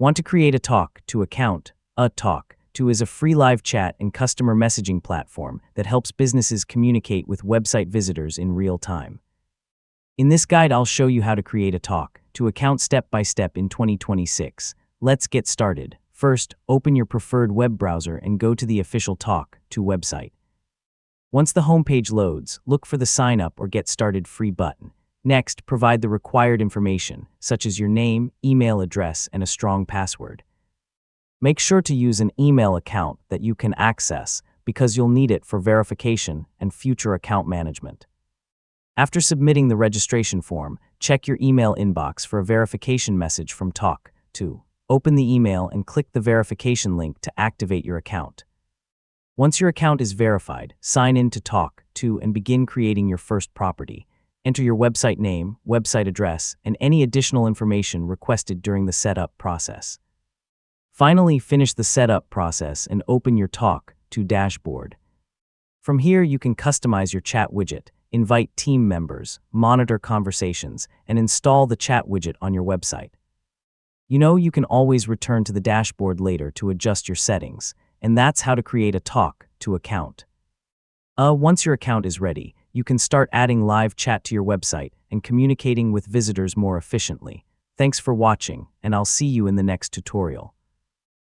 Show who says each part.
Speaker 1: Want to create a Tawk.to account? A Tawk.to is a free live chat and customer messaging platform that helps businesses communicate with website visitors in real time. In this guide, I'll show you how to create a Tawk.to account step by step in 2026. Let's get started. First, open your preferred web browser and go to the official Tawk.to website. Once the homepage loads, look for the Sign Up or Get Started free button. Next, provide the required information, such as your name, email address, and a strong password. Make sure to use an email account that you can access because you'll need it for verification and future account management. After submitting the registration form, check your email inbox for a verification message from Tawk.to. Open the email and click the verification link to activate your account. Once your account is verified, sign in to Tawk.to and begin creating your first property. Enter your website name, website address, and any additional information requested during the setup process. Finally, finish the setup process and open your Tawk.to dashboard. From here, you can customize your chat widget, invite team members, monitor conversations, and install the chat widget on your website. You can always return to the dashboard later to adjust your settings, and that's how to create a Tawk.to account. Once your account is ready, you can start adding live chat to your website and communicating with visitors more efficiently. Thanks for watching, and I'll see you in the next tutorial.